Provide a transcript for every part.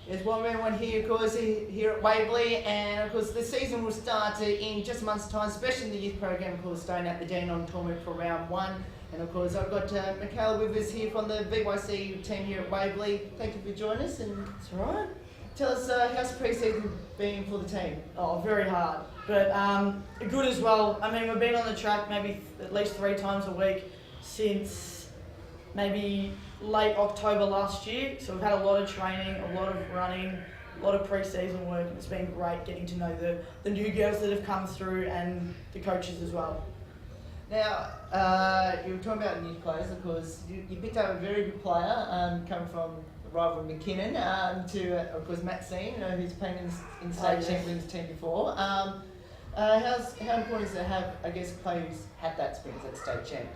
There's one man, one here, of course, here at Waverley, and of course the season will start in just a month's time, especially in the youth program, of course, staying at the Dandenong tournament for round one. And of course, I've got Michaela with us here from the VYC team here at Waverley. Thank you for joining us. And That's right. Tell us, how's pre-season been for the team? Oh, very hard, but good as well. I mean, we've been on the track maybe at least 3 times a week since maybe late October last year. So we've had a lot of training, a lot of running, a lot of pre-season work, and it's been great getting to know the new girls that have come through and the coaches as well. Now, you were talking about new players, of course. You picked up a very good player, coming from the rival McKinnon, to, of course, Maxine, who's playing in the state champions team before. How important is it to have, I guess, players had that experience at state champ?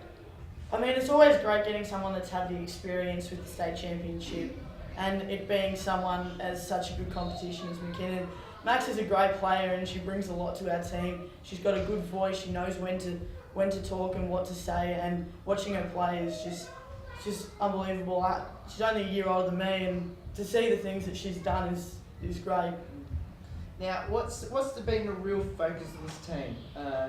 I mean, it's always great getting someone that's had the experience with the state championship and it being someone as such a good competition as McKinnon. Max is a great player and she brings a lot to our team. She's got a good voice, she knows when to talk and what to say, and watching her play is just unbelievable. She's only a year older than me, and to see the things that she's done is great. Now, what's been the real focus of this team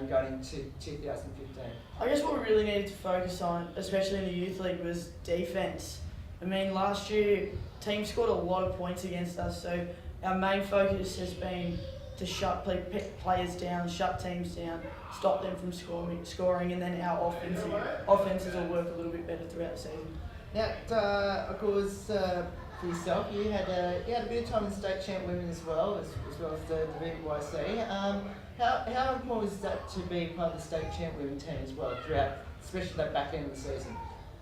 going into 2015? I guess what we really needed to focus on, especially in the youth league, was defence. I mean, last year, team scored a lot of points against us, so our main focus has been to shut players down, shut teams down, stop them from scoring, and then our offenses will work a little bit better throughout the season. Now, of course, for yourself, you had a bit of time in state champ women as well as the VYC. How important is that to be part of the state champ women team as well throughout, especially that back end of the season?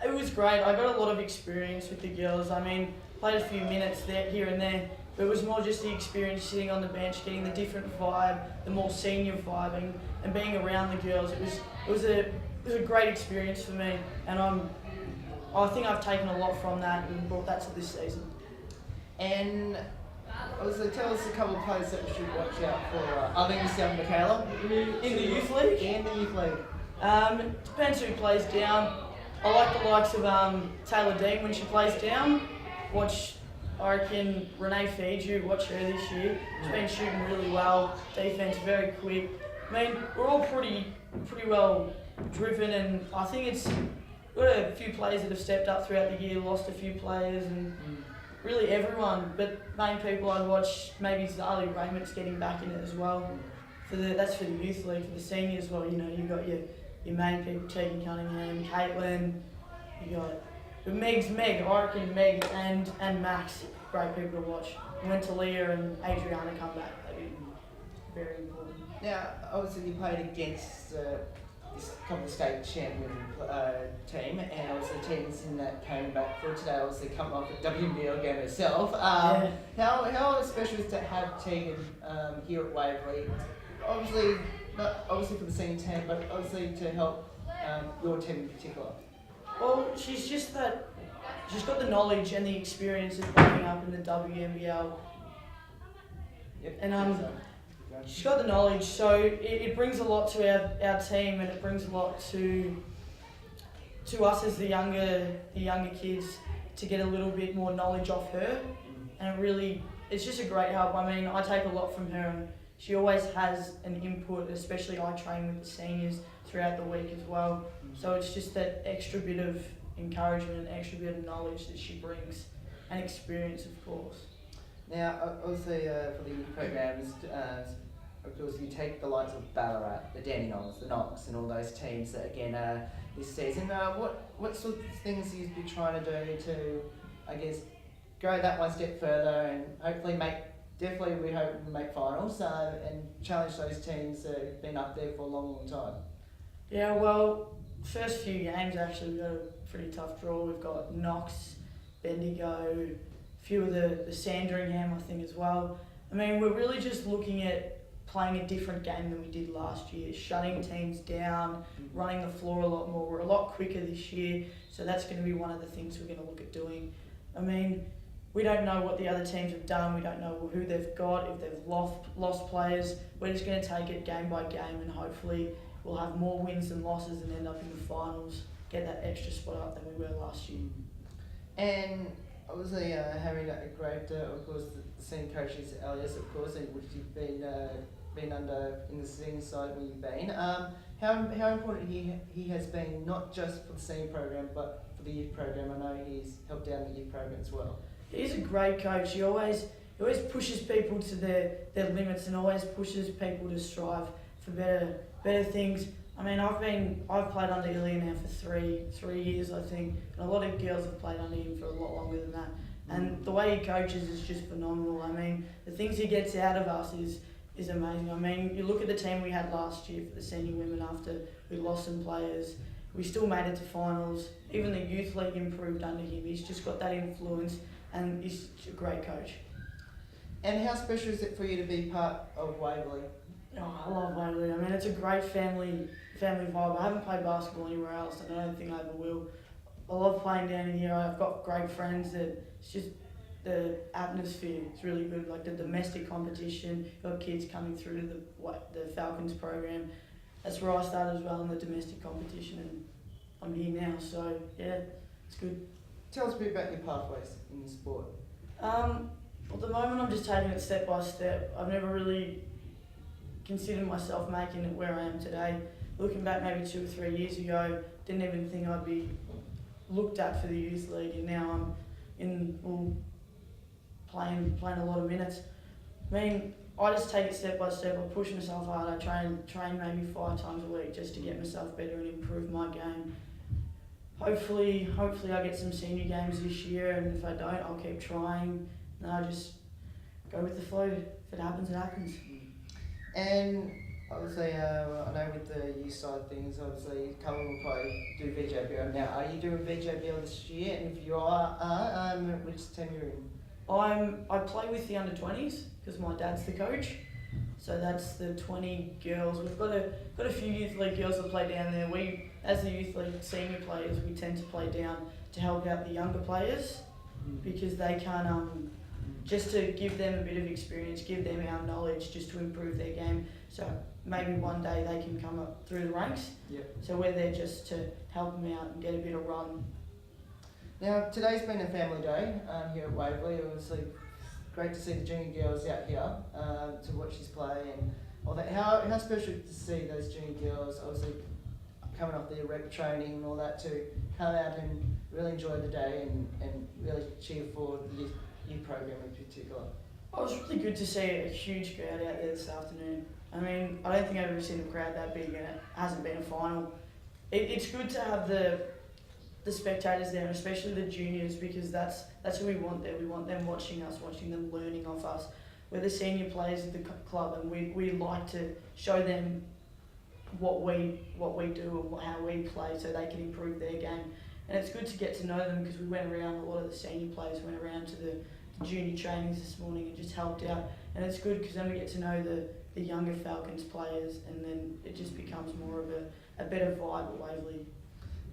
It was great. I got a lot of experience with the girls. I mean, played a few minutes there, here and there, but it was more just the experience sitting on the bench, getting the different vibe, the more senior vibing, and being around the girls. It was a great experience for me, and I think I've taken a lot from that and brought that to this season. And also tell us a couple of players that we should watch out for, other than yourself, Michaela. In the youth league? In the youth league. Depends who plays down. I like the likes of Taylor Dean when she plays down. I reckon Renee Fiju, watch her this year. She's been shooting really well, defence very quick. I mean, we're all pretty well driven, and I think we've got a few players that have stepped up throughout the year, lost a few players, and really everyone. But main people I'd watch, maybe Zali Raymond's getting back in it as well. That's for the youth league. For the seniors, well, you know, you've got your main people, Tegan Cunningham, Caitlin, you got Meg, I reckon Meg and Max, great people to watch. When Talia and Adriana come back, they'd be very important. Now, obviously you played against this couple of state champion team, and obviously the teams in that came back for today, obviously coming off a WNBL game herself. How special is it to have Tegan here at Waverley? Obviously, not obviously for the senior team, but obviously to help your team in particular. Well, she's got the knowledge and the experience of playing up in the WNBL. Yep. And she's got the knowledge, so it brings a lot to our team, and it brings a lot to us as the younger kids to get a little bit more knowledge off her. And it's just a great help. I mean, I take a lot from her, and she always has an input, especially I train with the seniors throughout the week as well. So it's just that extra bit of encouragement, an extra bit of knowledge that she brings, and experience, of course. Now, obviously for the youth programs, of course you take the likes of Ballarat, the Dandenongs, the Knox, and all those teams that again this season. What sort of things you've been trying to do to, I guess, go that one step further and hopefully we hope we make finals and challenge those teams that have been up there for a long time? Yeah, well, first few games actually we've got a pretty tough draw. We've got Knox, Bendigo, a few of the Sandringham I think as well. I mean, we're really just looking at playing a different game than we did last year, shutting teams down, running the floor a lot more. We're a lot quicker this year, so that's going to be one of the things we're going to look at doing. I mean, we don't know what the other teams have done. We don't know who they've got, if they've lost players. We're just going to take it game by game, and hopefully we'll have more wins than losses and end up in the finals, get that extra spot up than we were last year. And obviously having a great, of course, the senior coach is Elias, of course, and which you've been under in the senior side when you've been. How important he has been, not just for the senior program, but for the youth program. I know he's helped out in the youth program as well. He's a great coach. He always pushes people to their limits and always pushes people to strive for better things. I mean, I've played under Ilya now for three years, I think, and a lot of girls have played under him for a lot longer than that. And the way he coaches is just phenomenal. I mean, the things he gets out of us is amazing. I mean, you look at the team we had last year for the senior women after we lost some players. We still made it to finals. Even the youth league improved under him. He's just got that influence, and he's a great coach. And how special is it for you to be part of Waverley? Oh, I love Waverley. I mean, it's a great family vibe. I haven't played basketball anywhere else, and I don't think I ever will. I love playing down in here. I've got great friends. It's just the atmosphere is really good. Like the domestic competition, you've got kids coming through to the Falcons program. That's where I started as well in the domestic competition, and I'm here now. So yeah, it's good. Tell us a bit about your pathways in the sport. At the moment, I'm just taking it step by step. I've never really considered myself making it where I am today. Looking back maybe 2 or 3 years ago, didn't even think I'd be looked at for the youth league, and now I'm playing a lot of minutes. I mean, I just take it step by step. I push myself hard. I train maybe 5 times a week just to get myself better and improve my game. Hopefully I get some senior games this year, and if I don't, I'll keep trying. And I just go with the flow. If it happens, it happens. And obviously, I know with the youth side of things, obviously, Cullen will probably do VJBL now. Are you doing VJBL this year? And if you are, which team you're in? I play with the under-20s because my dad's the coach. So that's the 20 girls. We've got a few youth league girls that play down there. We, as the youth league senior players, we tend to play down to help out the younger players because they can't, just to give them a bit of experience, give them our knowledge just to improve their game. So maybe one day they can come up through the ranks. Yep. So we're there just to help them out and get a bit of run. Now, today's been a family day here at Waverley. Obviously, great to see the junior girls out here to watch us play and all that. How special to see those junior girls, obviously coming off their rep training and all that, to come out and really enjoy the day and really cheer for the youth program in particular. It was really good to see a huge crowd out there this afternoon. I mean, I don't think I've ever seen a crowd that big, and it hasn't been a final. It's good to have the spectators there, and especially the juniors, because that's who we want there. We want them watching us, watching them learning off us. We're the senior players of the club, and we like to show them what we do and how we play, so they can improve their game. And it's good to get to know them, because we went around, a lot of the senior players went around to the junior trainings this morning and just helped out. And it's good because then we get to know the younger Falcons players, and then it just becomes more of a better vibe at Waverley.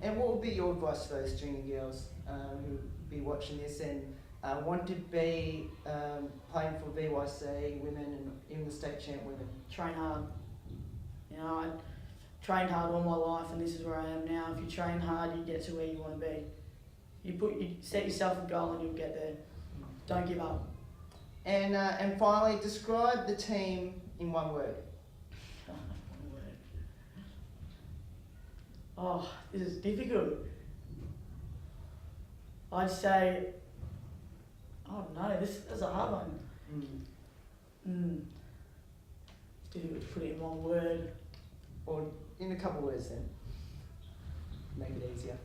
And what would be your advice to those junior girls who be watching this and want to be playing for VYC women and even the state champ women? Train hard. You know, I trained hard all my life, and this is where I am now. If you train hard, you get to where you want to be. You set yourself a goal and you'll get there. Don't give up. And finally, describe the team in one word. Oh, this is difficult. I'd say, oh no, this is a hard one. It's difficult to put it in one word. Or in a couple of words then. Make it easier.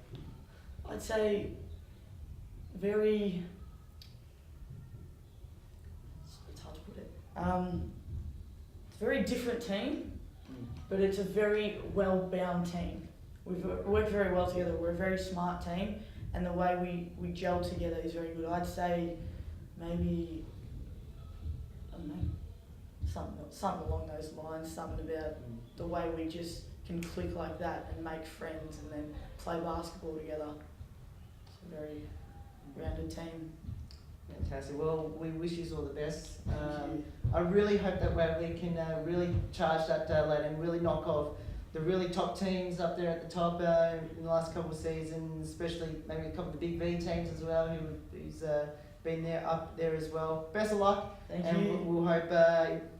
I'd say very, it's hard to put it. It's a very different team, but it's a very well-bound team. We've worked very well together. We're a very smart team, and the way we gel together is very good. I'd say maybe, I don't know, something along those lines, something about the way we just can click like that and make friends and then play basketball together. It's a very rounded team. Fantastic. Well, we wish you all the best. I really hope that Waverley can really charge that ladder and really knock off the really top teams up there at the top in the last couple of seasons, especially maybe a couple of the big V teams as well, who's been there up there as well. Best of luck, Thank and you. we'll hope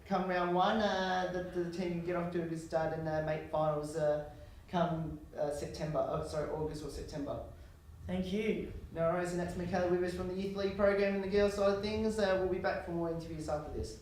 come round one that the team can get off to a good start and make finals come August or September. Thank you. No worries, and that's Michaela Wivers from the Youth League program and the girls side of things. We'll be back for more interviews after this.